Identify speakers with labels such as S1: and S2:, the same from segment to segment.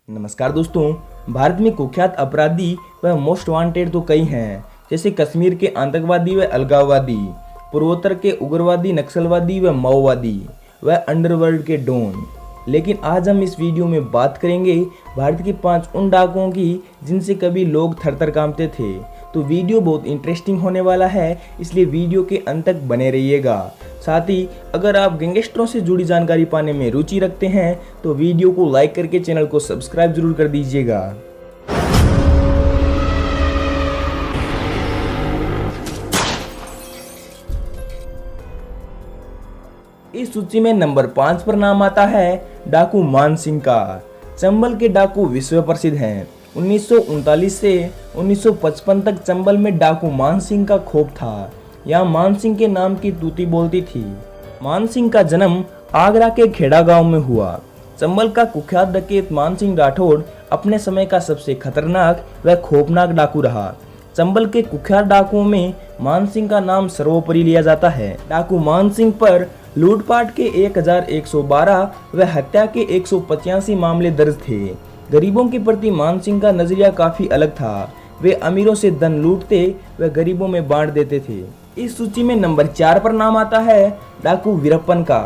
S1: नमस्कार दोस्तों। भारत में कुख्यात अपराधी व मोस्ट वांटेड तो कई हैं, जैसे कश्मीर के आतंकवादी व अलगाववादी, पूर्वोत्तर के उग्रवादी, नक्सलवादी व माओवादी व अंडरवर्ल्ड के डॉन। लेकिन आज हम इस वीडियो में बात करेंगे भारत के 5 उन डाकुओं की जिनसे कभी लोग थर थर कांपते थे। तो वीडियो बहुत इंटरेस्टिंग होने वाला है, इसलिए वीडियो के अंत तक बने रहिएगा। साथ ही अगर आप गैंगस्टरों से जुड़ी जानकारी पाने में रुचि रखते हैं तो वीडियो को लाइक करके चैनल को सब्सक्राइब जरूर कर दीजिएगा। इस सूची में नंबर 5 पर नाम आता है डाकू मान सिंह का। चंबल के डाकू विश्व प्रसिद्ध हैं। 1939 से 1955 तक चंबल में डाकू मान सिंह का खौफ था। यहाँ मान सिंह के नाम की तूती बोलती थी। मान सिंह का जन्म आगरा के खेड़ा गांव में हुआ। चंबल का कुख्यात डकैत मान सिंह राठौड़ अपने समय का सबसे खतरनाक व खौफनाक डाकू रहा। चंबल के कुख्यात डाकुओं में मान सिंह का नाम सर्वोपरि लिया जाता है। डाकू मान सिंह पर लूटपाट के 1112 व हत्या के 185 मामले दर्ज थे। गरीबों के प्रति मान सिंह का नजरिया काफी अलग था। वे अमीरों से धन लूटते व गरीबों में बांट देते थे। इस सूची में नंबर 4 पर नाम आता है डाकू वीरप्पन का।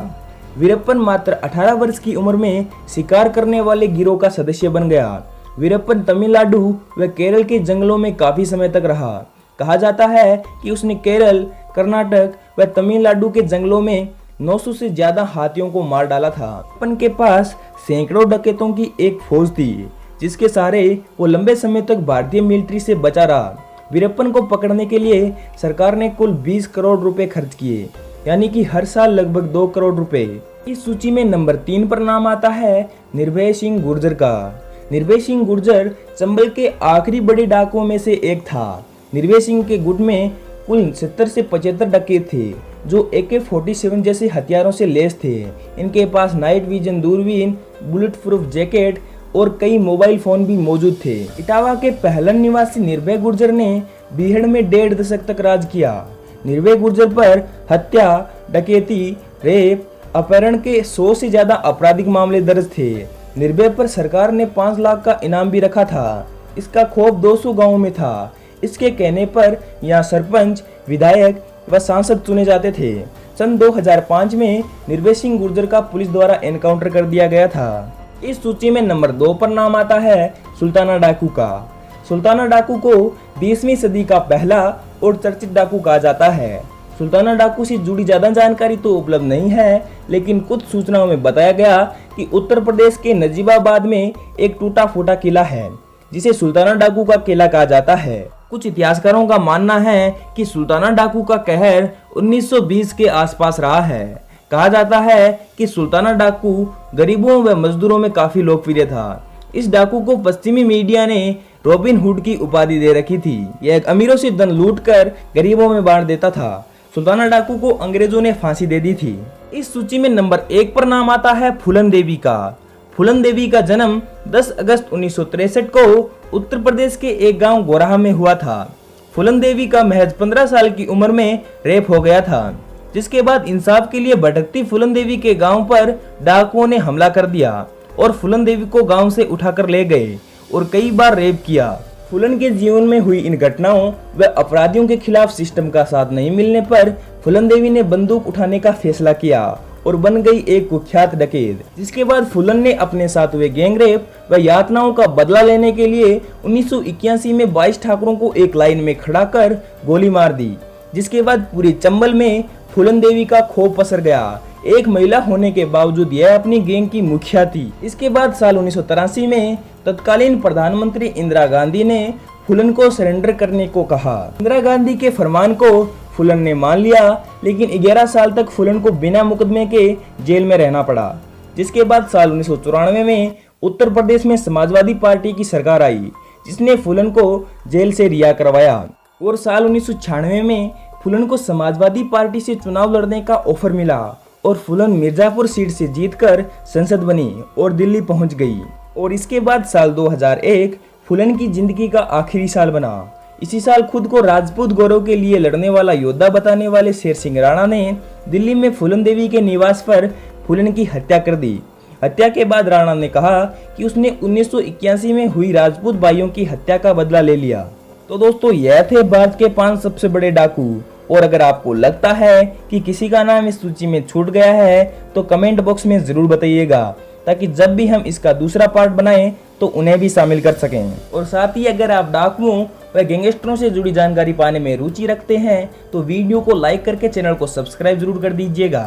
S1: वीरप्पन मात्र 18 वर्ष की उम्र में शिकार करने वाले गिरोह का सदस्य बन गया। वीरप्पन तमिलनाडु व केरल के जंगलों में काफी समय तक रहा। कहा जाता है कि उसने केरल, कर्नाटक व तमिलनाडु के जंगलों में 900 से ज्यादा हाथियों को मार डाला था। वीरप्पन के पास सैकड़ों डकैतों की एक फौज थी, जिसके सहारे वो लंबे समय तक भारतीय मिलिट्री से बचा रहा। वीरप्पन को पकड़ने के लिए सरकार ने कुल 20 करोड़ रुपए खर्च किए, यानी कि हर साल लगभग 2 करोड़ रुपए। इस सूची में नंबर 3 पर नाम आता है निर्भय सिंह गुर्जर का। निर्भय सिंह गुर्जर चंबल के आखिरी बड़े डाकुओं में से एक था। निर्भय सिंह के गुट में कुल 70 से 75 डकैत थे, जो AK-47 जैसे हथियारों से लैस थे। इनके पास नाइट विजन दूरबीन, बुलेट प्रूफ जैकेट और कई मोबाइल फोन भी मौजूद थे। इटावा के पहलन निवासी निर्भय गुर्जर ने बीहड़ में 1.5 दशक तक राज किया। निर्भय गुर्जर पर हत्या, डकैती, रेप, अपहरण के 100 से ज्यादा आपराधिक मामले दर्ज थे। निर्भय पर सरकार ने 5 लाख का इनाम भी रखा था। इसका खौफ 200 गाँवों में था। इसके कहने पर यहाँ सरपंच, विधायक व सांसद चुने जाते थे। सन 2005 में निर्भय सिंह गुर्जर का पुलिस द्वारा एनकाउंटर कर दिया गया था। इस सूची में नंबर 2 पर नाम आता है सुल्ताना डाकू का। सुल्ताना डाकू को 20वीं सदी का पहला और चर्चित डाकू कहा जाता है। सुल्ताना डाकू से जुड़ी ज्यादा जानकारी तो उपलब्ध नहीं है, लेकिन कुछ सूचनाओं में बताया गया कि उत्तर प्रदेश के नजीबाबाद में एक टूटा फूटा किला है, जिसे सुल्ताना डाकू का किला कहा जाता है। कुछ इतिहासकारों का मानना है कि सुल्ताना डाकू का कहर 1920 के आसपास रहा है। कहा जाता है कि सुल्ताना डाकू गरीबों व मजदूरों में काफी लोकप्रिय था। इस डाकू को पश्चिमी मीडिया ने रॉबिन हुड की उपाधि दे रखी थी। यह अमीरों से धन लूटकर गरीबों में बांट देता था। सुल्ताना डाकू को अंग्रेजों ने फांसी दे दी थी। इस सूची में नंबर 1 पर नाम आता है फूलन देवी का। फूलन देवी का जन्म 10 अगस्त 1963 को उत्तर प्रदेश के एक गांव गोराहा में हुआ था। फूलन देवी का महज 15 साल की उम्र में रेप हो गया था, जिसके बाद इंसाफ के लिए भटकती फूलन देवी के गांव पर डाकुओं ने हमला कर दिया और फूलन देवी को गांव से उठाकर ले गए और कई बार रेप किया। फूलन के जीवन में हुई इन घटनाओं व अपराधियों के खिलाफ सिस्टम का साथ नहीं मिलने पर फूलन देवी ने बंदूक उठाने का फैसला किया और बन गई एक कुख्यात डकैत। जिसके बाद फूलन ने अपने साथ हुए गैंगरेप व यातनाओं का बदला लेने के लिए 1981 में 22 ठाकुरों को एक लाइन में खड़ा कर गोली मार दी। जिसके बाद पूरे चंबल में फूलन देवी का खौफ पसर गया। एक महिला होने के बावजूद यह अपनी गैंग की मुखिया थी। इसके बाद साल 1983 में तत्कालीन प्रधानमंत्री इंदिरा गांधी ने फूलन को सरेंडर करने को कहा। इंदिरा गांधी के फरमान को फूलन ने मान लिया, लेकिन 11 साल तक फूलन को बिना मुकदमे के जेल में रहना पड़ा। जिसके बाद साल 1994 में उत्तर प्रदेश में समाजवादी पार्टी की सरकार आई, जिसने फूलन को जेल से रिहा करवाया। और साल 1996 में फूलन को समाजवादी पार्टी से चुनाव लड़ने का ऑफर मिला और फूलन मिर्जापुर सीट से जीतकर संसद बनी और दिल्ली पहुंच गई। और इसके बाद साल 2001 फूलन की जिंदगी का आखिरी साल बना। इसी साल खुद को राजपूत गौरव के लिए लड़ने वाला योद्धा बताने वाले शेर सिंह राणा ने दिल्ली में फूलन देवी के निवास पर फूलन की हत्या कर दी हत्या के बाद राणा ने कहा कि उसने 1981 में हुई राजपूत भाइयों की हत्या का बदला ले लिया। तो दोस्तों यह थे भारत के 5 सबसे बड़े डाकू। और अगर आपको लगता है कि किसी का नाम इस सूची में छूट गया है तो कमेंट बॉक्स में जरूर बताइएगा, ताकि जब भी हम इसका दूसरा पार्ट बनाएं तो उन्हें भी शामिल कर सकें। और साथ ही अगर आप डाकुओं व गैंगस्टरों से जुड़ी जानकारी पाने में रुचि रखते हैं तो वीडियो को लाइक करके चैनल को सब्सक्राइब जरूर कर दीजिएगा।